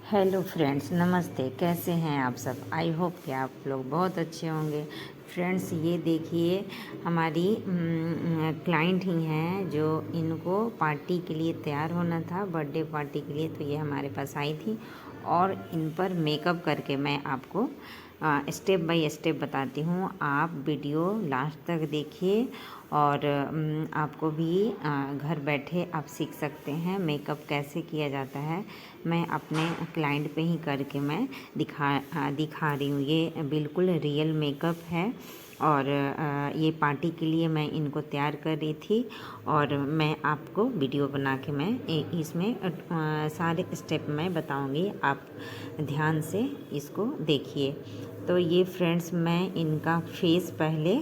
Hello friends, नमस्ते। कैसे हैं आप सब? आई होप कि आप लोग बहुत अच्छे होंगे। फ्रेंड्स, ये देखिए, हमारी क्लाइंट ही हैं जो इनको पार्टी के लिए तैयार होना था, बर्थडे पार्टी के लिए। तो ये हमारे पास आई थी और इन पर मेकअप करके मैं आपको स्टेप बाय स्टेप बताती हूँ। आप वीडियो लास्ट तक देखिए और आपको भी घर बैठे आप सीख सकते हैं मेकअप कैसे किया जाता है। मैं अपने क्लाइंट पे ही करके मैं दिखा रही हूँ। ये बिल्कुल रियल मेकअप है और ये पार्टी के लिए मैं इनको तैयार कर रही थी और मैं आपको वीडियो बना के मैं इसमें सारे स्टेप मैं बताऊंगी। आप ध्यान से इसको देखिए। तो ये फ्रेंड्स, मैं इनका फेस पहले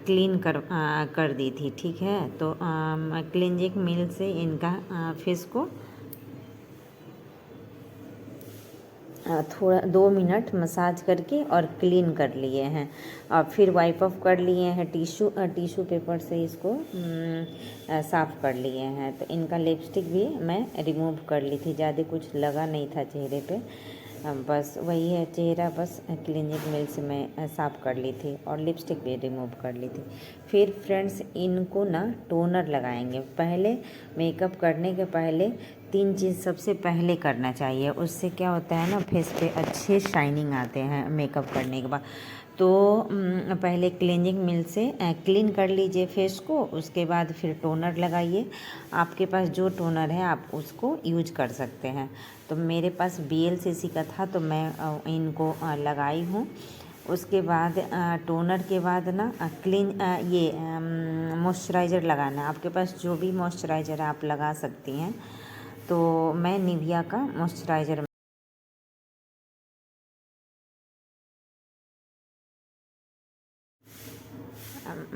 क्लीन कर दी थी, ठीक है। तो क्लिनजिंग मिल्क से इनका फेस को थोड़ा 2 मिनट मसाज करके और क्लीन कर लिए हैं और फिर वाइप ऑफ कर लिए हैं। टिश्यू पेपर से इसको साफ़ कर लिए हैं। तो इनका लिपस्टिक भी मैं रिमूव कर ली थी, ज़्यादा कुछ लगा नहीं था चेहरे पे। बस वही है, चेहरा बस क्लिनिक मिल्क से मैं साफ़ कर ली थी और लिपस्टिक भी रिमूव कर ली थी। फिर फ्रेंड्स, इनको ना टोनर लगाएंगे। पहले मेकअप करने के पहले 3 चीज़ सबसे पहले करना चाहिए। उससे क्या होता है ना, फेस पे अच्छे शाइनिंग आते हैं मेकअप करने के बाद। तो पहले क्लीनिंग मिल्क से क्लीन कर लीजिए फेस को। उसके बाद फिर टोनर लगाइए। आपके पास जो टोनर है आप उसको यूज कर सकते हैं। तो मेरे पास BLCC का था तो मैं इनको लगाई हूँ। उसके बाद टोनर के बाद ना ये मॉइस्चराइज़र लगाना है। आपके पास जो भी मॉइस्चराइज़र आप लगा सकती हैं। तो मैं निविया का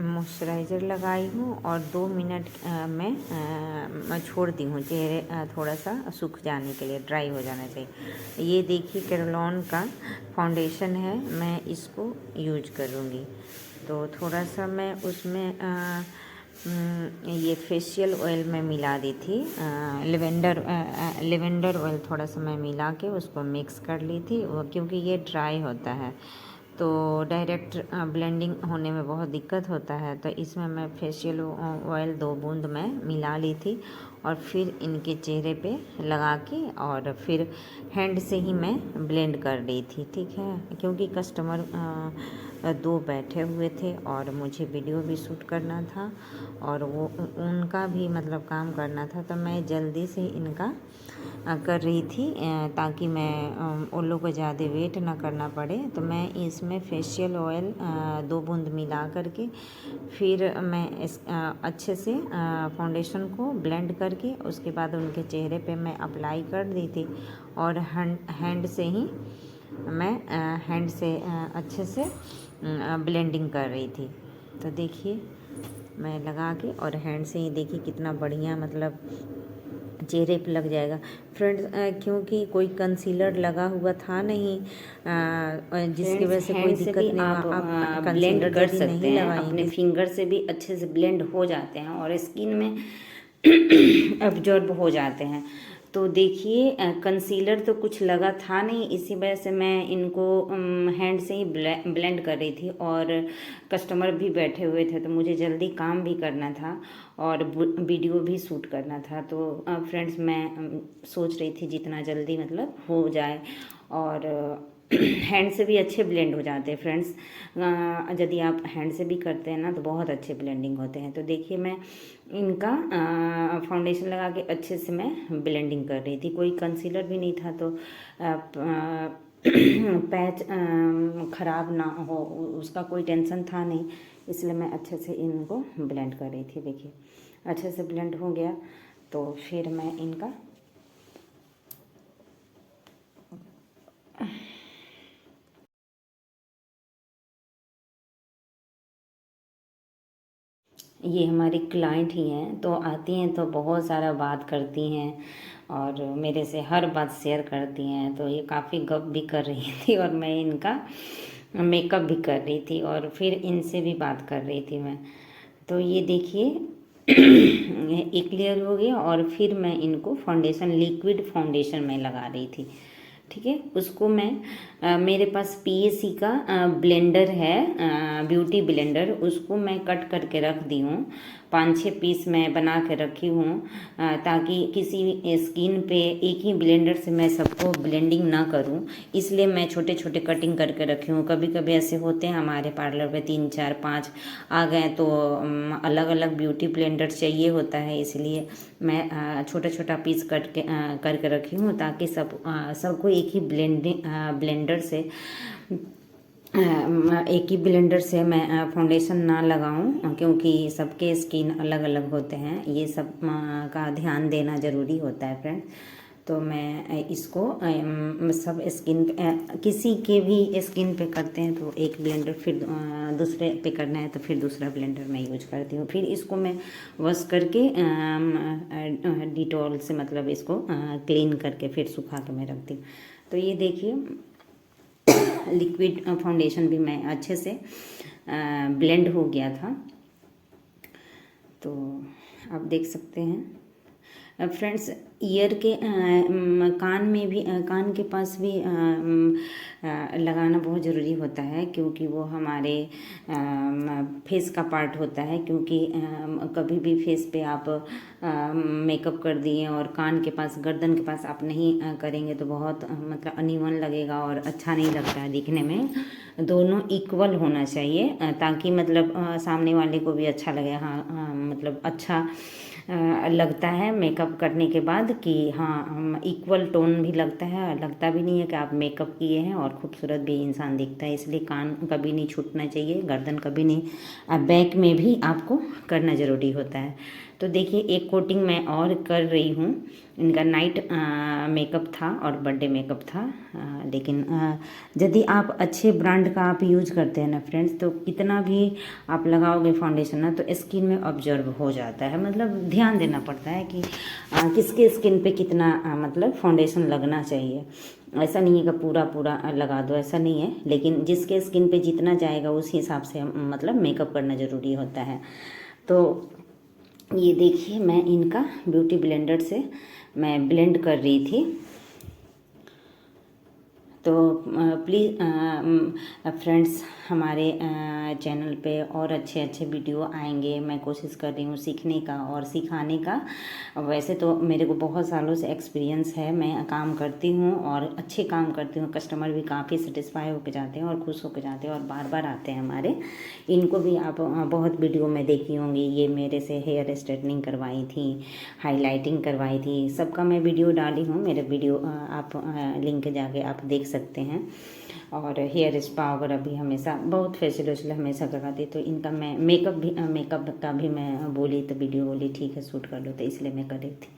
मॉइस्चराइज़र लगाई हूँ और 2 मिनट मैं छोड़ दी हूँ चेहरे थोड़ा सा सूख जाने के लिए, ड्राई हो जाना चाहिए। ये देखिए, कैरलॉन का फाउंडेशन है, मैं इसको यूज करूँगी। तो थोड़ा सा मैं उसमें ये फेशियल ऑयल में मिला दी थी, लेवेंडर ऑयल थोड़ा सा मैं मिला के उसको मिक्स कर ली थी। वो क्योंकि ये ड्राई होता है तो डायरेक्ट ब्लेंडिंग होने में बहुत दिक्कत होता है। तो इसमें मैं फेशियल ऑयल 2 बूंद मैं मिला ली थी और फिर इनके चेहरे पे लगा के और फिर हैंड से ही मैं ब्लेंड कर रही थी, ठीक है। क्योंकि कस्टमर 2 बैठे हुए थे और मुझे वीडियो भी शूट करना था और वो उनका भी मतलब काम करना था। तो मैं जल्दी से इनका कर रही थी ताकि मैं उन लोगों को ज़्यादा वेट ना करना पड़े। तो मैं इसमें फेशियल ऑयल 2 बूंद मिला करके फिर मैं इस अच्छे से फाउंडेशन को ब्लेंड करके उसके बाद उनके चेहरे पे मैं अप्लाई कर दी थी और हैंड से ही मैं हैंड से अच्छे से ब्लेंडिंग कर रही थी। तो देखिए, मैं लगा के और हैंड से ही देखिए कितना बढ़िया मतलब चेहरे पे लग जाएगा। फ्रेंड्स, क्योंकि कोई कंसीलर लगा हुआ था नहीं, जिसकी वजह से कोई दिक्कत नहीं हुआ। आप ब्लेंड कर सकते नहीं हैं, अपने लगाएंगे फिंगर से भी अच्छे से ब्लेंड हो जाते हैं और स्किन में एब्जॉर्ब हो जाते हैं। तो देखिए, कंसीलर तो कुछ लगा था नहीं, इसी वजह से मैं इनको हैंड से ही ब्लेंड कर रही थी और कस्टमर भी बैठे हुए थे तो मुझे जल्दी काम भी करना था और वीडियो भी शूट करना था। तो फ्रेंड्स, मैं सोच रही थी जितना जल्दी मतलब हो जाए और हैंड से भी अच्छे ब्लेंड हो जाते हैं फ्रेंड्स। यदि आप हैंड से भी करते हैं ना तो बहुत अच्छे ब्लेंडिंग होते हैं। तो देखिए, मैं इनका फाउंडेशन लगा के अच्छे से मैं ब्लेंडिंग कर रही थी। कोई कंसीलर भी नहीं था तो पैच ख़राब ना हो उसका कोई टेंशन था नहीं, इसलिए मैं अच्छे से इनको ब्लेंड कर रही थी। देखिए, अच्छे से ब्लेंड हो गया तो फिर मैं इनका ये हमारी क्लाइंट ही हैं तो आती हैं तो बहुत सारा बात करती हैं और मेरे से हर बात शेयर करती हैं। तो ये काफ़ी गप भी कर रही थी और मैं इनका मेकअप भी कर रही थी और फिर इनसे भी बात कर रही थी मैं। तो ये देखिए, एक लेयर हो गया और फिर मैं इनको फाउंडेशन, लिक्विड फाउंडेशन में लगा रही थी। ठीक है, उसको मैं मेरे पास पीएसी का ब्लेंडर है, ब्यूटी ब्लेंडर, उसको मैं कट करके रख दी हूँ। 5-6 पीस मैं बना के रखी हूँ, ताकि किसी स्किन पे एक ही ब्लेंडर से मैं सबको ब्लेंडिंग ना करूँ, इसलिए मैं छोटे छोटे कटिंग करके रखी हूँ। कभी कभी ऐसे होते हैं हमारे पार्लर पे 3 4 5 आ गए, तो अलग अलग ब्यूटी ब्लेंडर चाहिए होता है, इसलिए मैं छोटा छोटा पीस कट के करके रखी हूँ, ताकि सबको एक ही ब्लेंडर से मैं फाउंडेशन ना लगाऊं, क्योंकि सबके स्किन अलग अलग होते हैं, ये सब का ध्यान देना ज़रूरी होता है फ्रेंड। तो मैं इसको सब स्किन किसी के भी स्किन पे करते हैं तो एक ब्लेंडर, फिर दूसरे पे करना है तो फिर दूसरा ब्लेंडर मैं यूज करती हूँ। फिर इसको मैं वॉश करके डिटॉल से मतलब इसको क्लीन करके फिर सुखा के मैं रखती हूँ। तो ये देखिए लिक्विड फाउंडेशन भी मैं अच्छे से ब्लेंड हो गया था, तो आप देख सकते हैं फ्रेंड्स। ईयर के कान में भी कान के पास भी लगाना बहुत ज़रूरी होता है, क्योंकि वो हमारे फेस का पार्ट होता है। क्योंकि कभी भी फेस पे आप मेकअप कर दिए और कान के पास, गर्दन के पास आप नहीं करेंगे तो बहुत मतलब अनइवन लगेगा और अच्छा नहीं लगता है दिखने में। दोनों इक्वल होना चाहिए, ताकि मतलब सामने वाले को भी अच्छा लगे। हाँ, मतलब अच्छा लगता है मेकअप करने के बाद कि हाँ इक्वल टोन भी लगता है, लगता भी नहीं है कि आप मेकअप किए हैं, और खूबसूरत भी इंसान दिखता है। इसलिए कान कभी नहीं छूटना चाहिए, गर्दन कभी नहीं, बैक में भी आपको करना ज़रूरी होता है। तो देखिए एक कोटिंग मैं और कर रही हूँ। इनका नाइट मेकअप था और बर्थडे मेकअप था, लेकिन यदि आप अच्छे ब्रांड का आप यूज करते हैं ना फ्रेंड्स, तो कितना भी आप लगाओगे फाउंडेशन ना तो स्किन में ऑब्जर्व हो जाता है। मतलब ध्यान देना पड़ता है कि किसके स्किन पे कितना मतलब फाउंडेशन लगना चाहिए। ऐसा नहीं है कि पूरा पूरा लगा दो, ऐसा नहीं है, लेकिन जिसके स्किन पे जितना जाएगा उस हिसाब से मतलब मेकअप करना ज़रूरी होता है। तो ये देखिए मैं इनका ब्यूटी ब्लेंडर से मैं ब्लेंड कर रही थी। तो प्लीज़ फ्रेंड्स, हमारे चैनल पे और अच्छे अच्छे वीडियो आएंगे। मैं कोशिश कर रही हूँ सीखने का और सिखाने का। वैसे तो मेरे को बहुत सालों से एक्सपीरियंस है, मैं काम करती हूँ और अच्छे काम करती हूँ। कस्टमर भी काफ़ी सेटिस्फाई होकर जाते हैं और खुश होकर जाते हैं और बार बार आते हैं हमारे। इनको भी आप बहुत वीडियो में देखी होंगी, ये मेरे से हेयर स्ट्रेटनिंग करवाई थी, हाईलाइटिंग करवाई थी, सबका मैं वीडियो डाली हूँ। मेरे वीडियो आप लिंक जाके आप देख सकते हैं। और हेयर स्पा वगैरह भी हमेशा, बहुत फेशियल वेशियल हमेशा करवाती। तो इनका मैं मेकअप का भी मैं बोली तो वीडियो बोली ठीक है शूट कर लो, तो इसलिए मैं कर रही थी।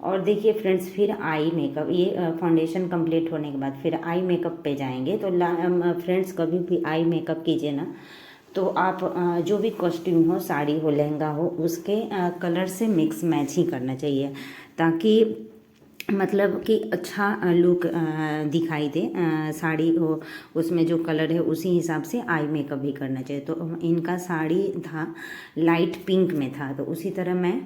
और देखिए फ्रेंड्स, फिर आई मेकअप, ये फाउंडेशन कंप्लीट होने के बाद फिर आई मेकअप पे जाएंगे। तो फ्रेंड्स कभी भी आई मेकअप कीजिए ना, तो आप जो भी कॉस्ट्यूम हो, साड़ी हो, लहंगा हो, उसके कलर से मिक्स मैच ही करना चाहिए, ताकि मतलब कि अच्छा लुक दिखाई दे। साड़ी हो उसमें जो कलर है उसी हिसाब से आई मेकअप भी करना चाहिए। तो इनका साड़ी था लाइट पिंक में था, तो उसी तरह मैं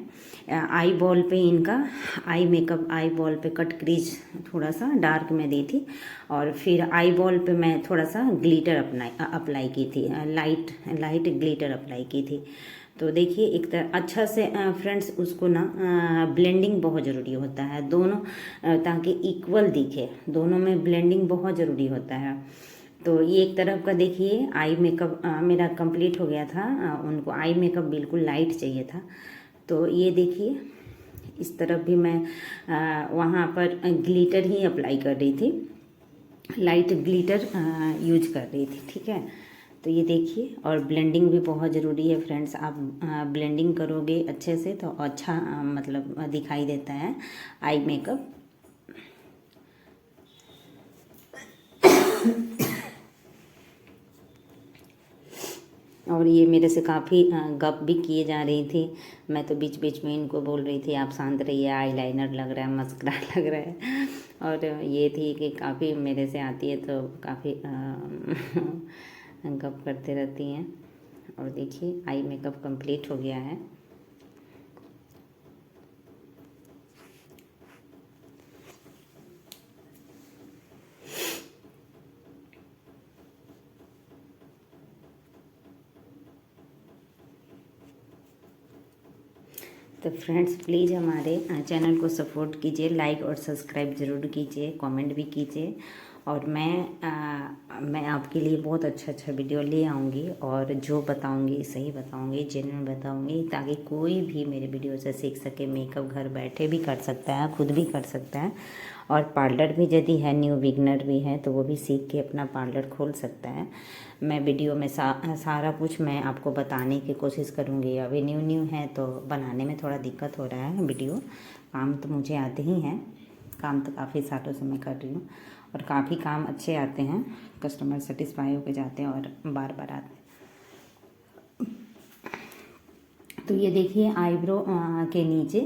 आई बॉल पे इनका आई मेकअप, आई बॉल पे कट क्रीज थोड़ा सा डार्क में दी थी, और फिर आई बॉल पे मैं थोड़ा सा ग्लिटर अप्लाई की थी, लाइट ग्लिटर अप्लाई की थी। तो देखिए एक तरह अच्छा से फ्रेंड्स उसको ना ब्लेंडिंग बहुत ज़रूरी होता है, दोनों ताकि इक्वल दिखे, दोनों में ब्लेंडिंग बहुत ज़रूरी होता है। तो ये एक तरफ का देखिए आई मेकअप मेरा कंप्लीट हो गया था। उनको आई मेकअप बिल्कुल लाइट चाहिए था। तो ये देखिए इस तरफ भी मैं वहाँ पर ग्लिटर ही अप्लाई कर रही थी, लाइट ग्लिटर यूज कर रही थी। ठीक है, तो ये देखिए, और ब्लेंडिंग भी बहुत ज़रूरी है फ्रेंड्स। आप ब्लेंडिंग करोगे अच्छे से तो अच्छा मतलब दिखाई देता है आई मेकअप। और ये मेरे से काफ़ी गप भी किए जा रही थी। मैं तो बीच बीच में इनको बोल रही थी आप शांत रहिए, आईलाइनर लग रहा है, मस्करा लग रहा है। और ये थी कि काफ़ी मेरे से आती है तो काफ़ी गप करते रहती हैं। और देखिए आई मेकअप कंप्लीट हो गया है। तो फ्रेंड्स प्लीज़ हमारे चैनल को सपोर्ट कीजिए, लाइक और सब्सक्राइब ज़रूर कीजिए, कमेंट भी कीजिए। और मैं आपके लिए बहुत अच्छा वीडियो ले आऊँगी और जो बताऊँगी सही बताऊँगी, जेन्युइन बताऊँगी, ताकि कोई भी मेरे वीडियो से सीख सके। मेकअप घर बैठे भी कर सकता है, खुद भी कर सकता है। और पार्लर भी यदि है, न्यू बिगनर भी है तो वो भी सीख के अपना पार्लर खोल सकता है। मैं वीडियो में सारा कुछ मैं आपको बताने की कोशिश करूँगी। अभी न्यू है तो बनाने में थोड़ा दिक्कत हो रहा है वीडियो। काम तो मुझे आते ही हैं, काम तो काफ़ी सालों से मैं कर रही हूँ और काफ़ी काम अच्छे आते हैं, कस्टमर सेटिस्फाई होके जाते हैं और बार बार आते हैं। तो ये देखिए आईब्रो के नीचे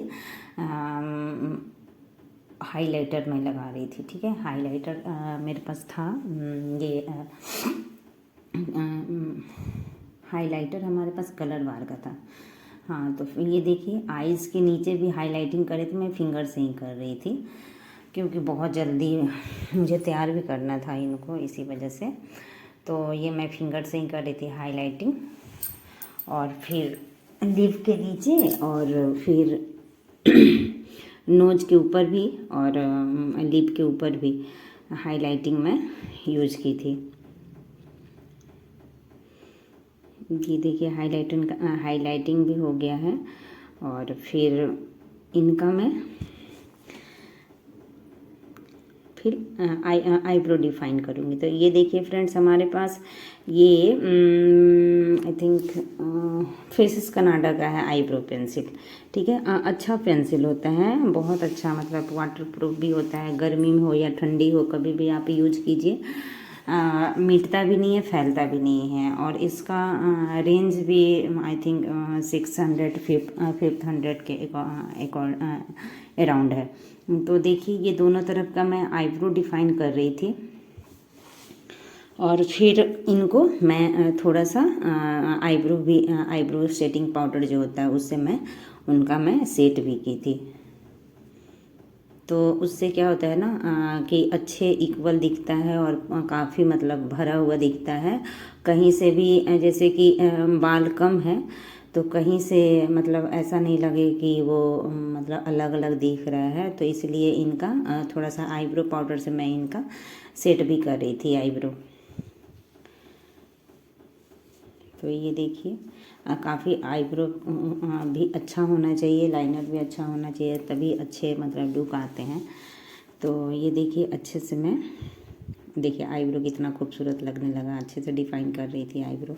हाइलाइटर मैं लगा रही थी, ठीक है। हाइलाइटर मेरे पास था, ये हाइलाइटर हमारे पास कलर बार का था। हाँ, तो ये देखिए आईज़ के नीचे भी हाइलाइटिंग करे थे, मैं फिंगर से ही कर रही थी क्योंकि बहुत जल्दी मुझे तैयार भी करना था इनको, इसी वजह से। तो ये मैं फिंगर से ही कर रही थी हाइलाइटिंग, और फिर लिप के नीचे और फिर नोज के ऊपर भी और लिप के ऊपर भी हाइलाइटिंग मैं यूज की थी। ये देखिए हाइलाइटिंग भी हो गया है। और फिर इनका मैं फिर आईब्रो डिफाइन करूँगी। तो ये देखिए फ्रेंड्स, हमारे पास ये आई थिंक फेसेस कनाडा का है आईब्रो पेंसिल, ठीक है। अच्छा पेंसिल होता है, बहुत अच्छा, मतलब वाटर प्रूफ भी होता है। गर्मी में हो या ठंडी हो, कभी भी आप यूज कीजिए, मिटता भी नहीं है, फैलता भी नहीं है। और इसका रेंज भी आई थिंक 600 500 के अराउंड है। तो देखिए ये दोनों तरफ का मैं आईब्रो डिफाइन कर रही थी और फिर इनको मैं थोड़ा सा आईब्रो सेटिंग पाउडर जो होता है उससे मैं सेट भी की थी। तो उससे क्या होता है ना कि अच्छे इक्वल दिखता है और काफ़ी मतलब भरा हुआ दिखता है। कहीं से भी जैसे कि बाल कम है तो कहीं से मतलब ऐसा नहीं लगे कि वो मतलब अलग अलग दिख रहा है। तो इसलिए इनका थोड़ा सा आईब्रो पाउडर से मैं इनका सेट भी कर रही थी आईब्रो। तो ये देखिए काफ़ी आईब्रो भी अच्छा होना चाहिए, लाइनर भी अच्छा होना चाहिए, तभी अच्छे मतलब लुक आते हैं। तो ये देखिए अच्छे से मैं देखिए आईब्रो कितना खूबसूरत लगने लगा। अच्छे से डिफाइन कर रही थी आईब्रो,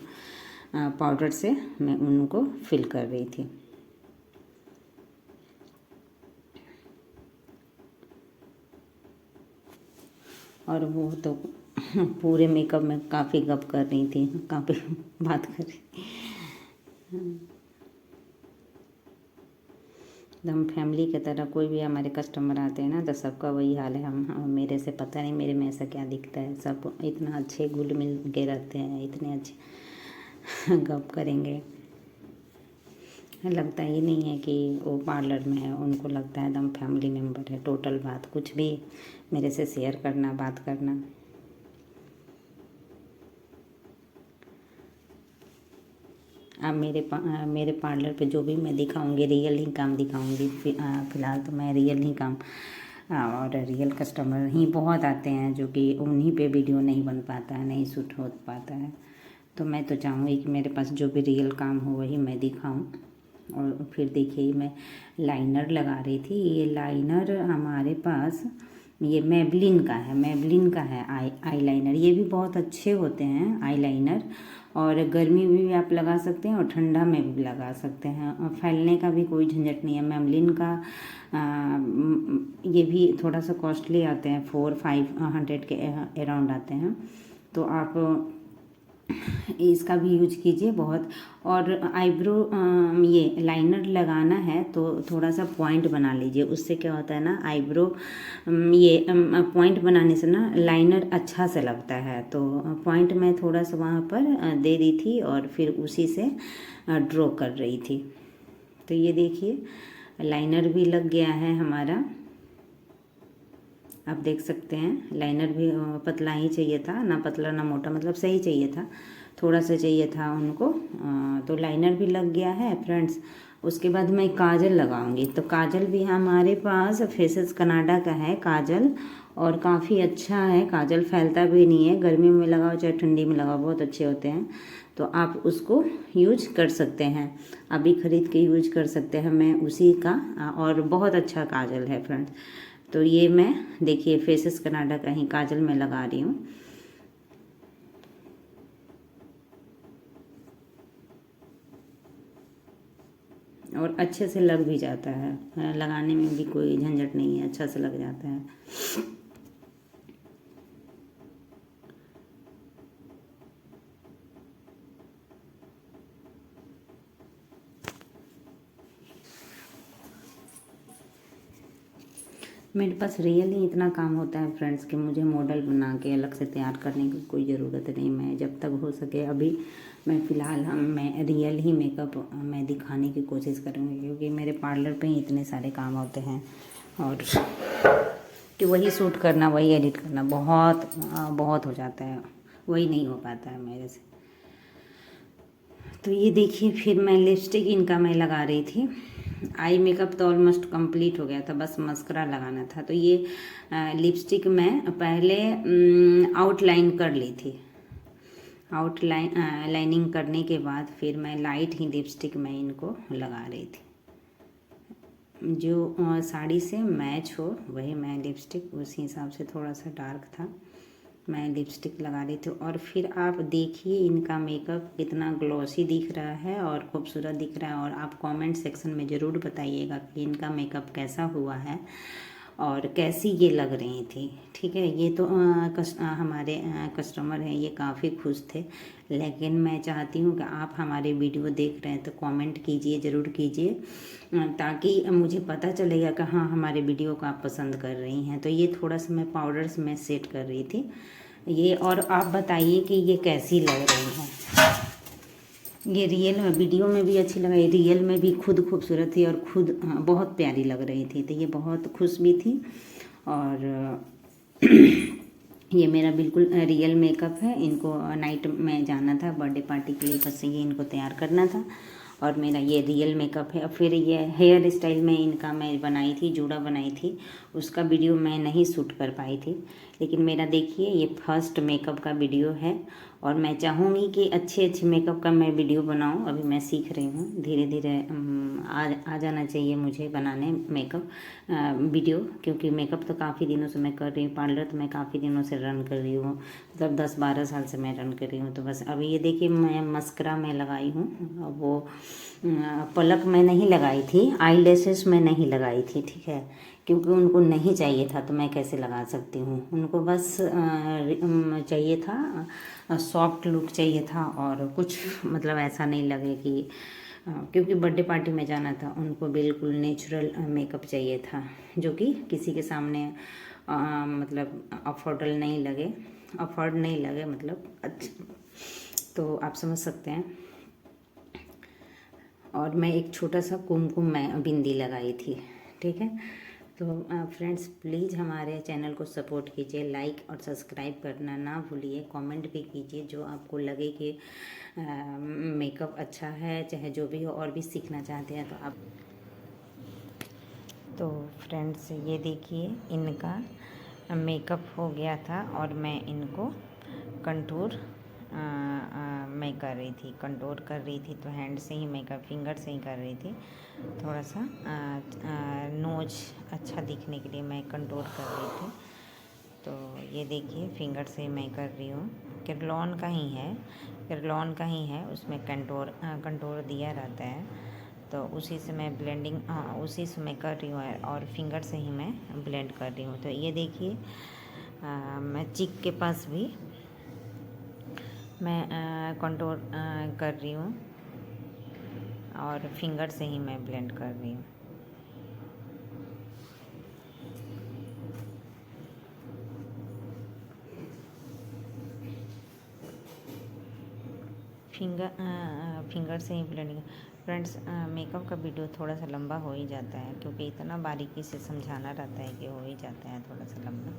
पाउडर से मैं उनको फिल कर रही थी। और वो तो पूरे मेकअप में काफ़ी गप कर रही थी, काफ़ी बात कर रही थी। हम फैमिली की तरह, कोई भी हमारे कस्टमर आते हैं ना तो सबका वही हाल है। हम मेरे से पता नहीं मेरे में ऐसा क्या दिखता है, सब इतना अच्छे घुल मिल के रहते हैं, इतने अच्छे गप करेंगे। लगता ही नहीं है कि वो पार्लर में है, उनको लगता है एकदम फैमिली मेम्बर है। टोटल बात कुछ भी मेरे से शेयर करना, बात करना। अब मेरे पार्लर पे जो भी मैं दिखाऊंगी रियल ही काम दिखाऊंगी। फ़िलहाल तो मैं रियल ही काम और रियल कस्टमर ही बहुत आते हैं, जो कि उन्हीं पे वीडियो नहीं बन पाता है, नहीं शूट हो पाता है। तो मैं तो चाहूँगी कि मेरे पास जो भी रियल काम हो वही मैं दिखाऊं। और फिर देखिए मैं लाइनर लगा रही थी। ये लाइनर हमारे पास ये मेबलिन का है आई लाइनर। ये भी बहुत अच्छे होते हैं आई लाइनर, और गर्मी में भी आप लगा सकते हैं और ठंडा में भी लगा सकते हैं, और फैलने का भी कोई झंझट नहीं है। मेबलिन का ये भी थोड़ा सा कॉस्टली आते हैं, 400-500 के अराउंड आते हैं। तो आप इसका भी यूज कीजिए बहुत। और आईब्रो ये लाइनर लगाना है तो थोड़ा सा पॉइंट बना लीजिए। उससे क्या होता है ना, आईब्रो ये पॉइंट बनाने से ना लाइनर अच्छा से लगता है। तो पॉइंट मैं थोड़ा सा वहाँ पर दे दी थी और फिर उसी से ड्रॉ कर रही थी। तो ये देखिए लाइनर भी लग गया है हमारा, आप देख सकते हैं। लाइनर भी पतला ही चाहिए था, ना पतला ना मोटा, मतलब सही चाहिए था, थोड़ा सा चाहिए था उनको। तो लाइनर भी लग गया है फ्रेंड्स। उसके बाद मैं काजल लगाऊंगी। तो काजल भी हमारे पास फेसेस कनाडा का है काजल, और काफ़ी अच्छा है काजल, फैलता भी नहीं है, गर्मी में लगाओ चाहे ठंडी में लगाओ बहुत अच्छे होते हैं। तो आप उसको यूज कर सकते हैं, अभी ख़रीद के यूज कर सकते हैं। मैं उसी का और बहुत अच्छा काजल है फ्रेंड्स। तो ये मैं देखिए फेसेस कनाडा का ही काजल मैं लगा रही हूँ। और अच्छे से लग भी जाता है, लगाने में भी कोई झंझट नहीं है, अच्छा से लग जाता है। मेरे पास रियल ही इतना काम होता है फ्रेंड्स कि मुझे मॉडल बना के अलग से तैयार करने की कोई ज़रूरत नहीं। मैं जब तक हो सके अभी मैं फ़िलहाल मैं रियल ही मेकअप मैं दिखाने की कोशिश करूँगी, क्योंकि मेरे पार्लर पे ही इतने सारे काम होते हैं, और कि वही शूट करना वही एडिट करना बहुत हो जाता है, वही नहीं हो पाता है मेरे से। तो ये देखिए फिर मैं लिपस्टिक इनका मैं लगा रही थी। आई मेकअप तो ऑलमोस्ट कंप्लीट हो गया था, बस मस्करा लगाना था। तो ये लिपस्टिक मैं पहले आउटलाइन कर ली थी। लाइनिंग करने के बाद फिर मैं लाइट ही लिपस्टिक मैं इनको लगा रही थी, जो साड़ी से मैच हो वही मैं लिपस्टिक, उसी हिसाब से थोड़ा सा डार्क था मैं लिपस्टिक लगा रही थी। और फिर आप देखिए इनका मेकअप कितना ग्लॉसी दिख रहा है और खूबसूरत दिख रहा है। और आप कमेंट सेक्शन में ज़रूर बताइएगा कि इनका मेकअप कैसा हुआ है और कैसी ये लग रही थी। ठीक है, ये तो हमारे कस्टमर हैं, ये काफ़ी खुश थे। लेकिन मैं चाहती हूँ कि आप हमारे वीडियो देख रहे हैं तो कमेंट कीजिए, ज़रूर कीजिए, ताकि मुझे पता चलेगा कि हाँ हमारे वीडियो को आप पसंद कर रही हैं। तो ये थोड़ा सा मैं पाउडर्स में सेट कर रही थी ये। और आप बताइए कि ये कैसी लग रही है। ये रियल में वीडियो में भी अच्छी लग रही, रियल में भी खुद खूबसूरत थी और खुद बहुत प्यारी लग रही थी। तो ये बहुत खुश भी थी। और ये मेरा बिल्कुल रियल मेकअप है। इनको नाइट में जाना था बर्थडे पार्टी के लिए, बस ये इनको तैयार करना था और मेरा ये रियल मेकअप है। फिर ये हेयर स्टाइल में इनका मैं बनाई थी, जूड़ा बनाई थी, उसका वीडियो मैं नहीं शूट कर पाई थी। लेकिन मेरा देखिए ये फर्स्ट मेकअप का वीडियो है और मैं चाहूँगी कि अच्छे मेकअप का मैं वीडियो बनाऊँ। अभी मैं सीख रही हूँ, धीरे धीरे आ जाना चाहिए मुझे बनाने मेकअप वीडियो, क्योंकि मेकअप तो काफ़ी दिनों से मैं कर रही हूँ, पार्लर तो मैं काफ़ी दिनों से रन कर रही हूँ, मतलब 10-12 साल से मैं रन कर रही हूँ। तो बस अभी ये देखिए मैं मस्करा में लगाई हूँ, वो पलक में नहीं लगाई थी, आई लैशेस में नहीं लगाई थी। ठीक है, क्योंकि उनको नहीं चाहिए था तो मैं कैसे लगा सकती हूँ, उनको बस चाहिए था सॉफ्ट लुक चाहिए था, और कुछ मतलब ऐसा नहीं लगे कि क्योंकि बर्थडे पार्टी में जाना था, उनको बिल्कुल नेचुरल मेकअप चाहिए था, जो कि किसी के सामने मतलब अफोर्ड नहीं लगे मतलब अच्छा, तो आप समझ सकते हैं। और मैं एक छोटा सा कुमकुम मैं बिंदी लगाई थी। ठीक है, तो फ्रेंड्स प्लीज़ हमारे चैनल को सपोर्ट कीजिए, लाइक और सब्सक्राइब करना ना भूलिए, कमेंट भी कीजिए जो आपको लगे कि मेकअप अच्छा है, चाहे जो भी हो, और भी सीखना चाहते हैं तो आप। तो फ्रेंड्स ये देखिए इनका मेकअप हो गया था और मैं इनको कंटूर मैं कर रही थी, कंटूर कर रही थी। तो हैंड से ही मेकअप, फिंगर से ही कर रही थी, थोड़ा सा नोज अच्छा दिखने के लिए मैं कंटूर कर रही थी। तो ये देखिए फिंगर से मैं कर रही हूँ, केरलॉन का ही है, उसमें कंटूर दिया रहता है, तो उसी से मैं ब्लेंडिंग उसी से मैं कर रही हूँ और फिंगर से ही मैं ब्लेंड कर रही हूँ। तो ये देखिए मैं चिक के पास भी मैं कंटूर कर रही हूँ और फिंगर से ही मैं ब्लेंड कर रही हूँ। फिंगर से ही ब्लेंडिंग। फ्रेंड्स मेकअप का वीडियो थोड़ा सा लंबा हो ही जाता है, क्योंकि इतना बारीकी से समझाना रहता है कि हो ही जाता है थोड़ा सा लंबा।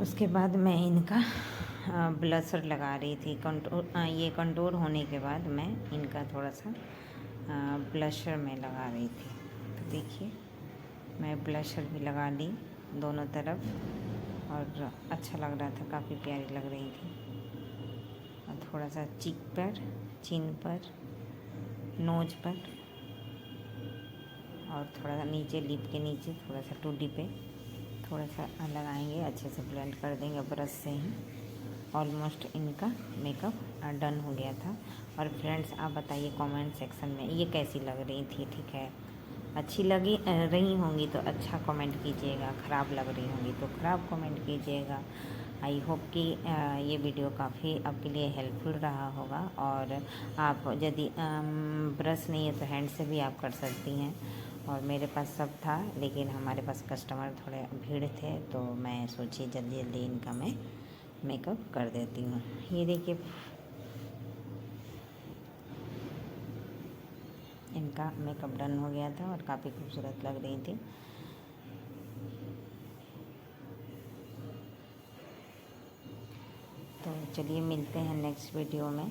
उसके बाद मैं इनका ब्लशर लगा रही थी। ये कंटूर होने के बाद मैं इनका थोड़ा सा ब्लशर में लगा रही थी। तो देखिए मैं ब्लशर भी लगा ली दोनों तरफ और अच्छा लग रहा था, काफ़ी प्यारी लग रही थी। और थोड़ा सा चीक पर, चिन पर, नोज पर और थोड़ा सा नीचे लिप के नीचे थोड़ा सा टूडी पे थोड़ा सा लगाएंगे, अच्छे से ब्लेंड कर देंगे ब्रश से ही। ऑलमोस्ट इनका मेकअप डन हो गया था। और फ्रेंड्स आप बताइए कमेंट सेक्शन में ये कैसी लग रही थी। ठीक है, अच्छी लगी रही होंगी तो अच्छा कमेंट कीजिएगा, ख़राब लग रही होंगी तो ख़राब कमेंट कीजिएगा। आई होप कि ये वीडियो काफ़ी आपके लिए हेल्पफुल रहा होगा। और आप यदि ब्रश नहीं है तो हैंड से भी आप कर सकती हैं। और मेरे पास सब था, लेकिन हमारे पास कस्टमर थोड़े भीड़ थे तो मैं सोची जल्दी जल्दी इनका मैं मेकअप कर देती हूँ। ये देखिए इनका मेकअप डन हो गया था और काफ़ी खूबसूरत लग रही थी। तो चलिए मिलते हैं नेक्स्ट वीडियो में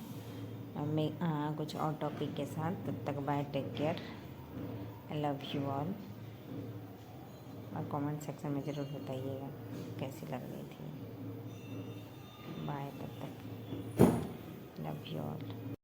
कुछ और टॉपिक के साथ। तब तक bye, take care, I love you all. और कमेंट सेक्शन में ज़रूर बताइएगा कैसी लग रही थी। बाय, तब तक लव यू ऑल।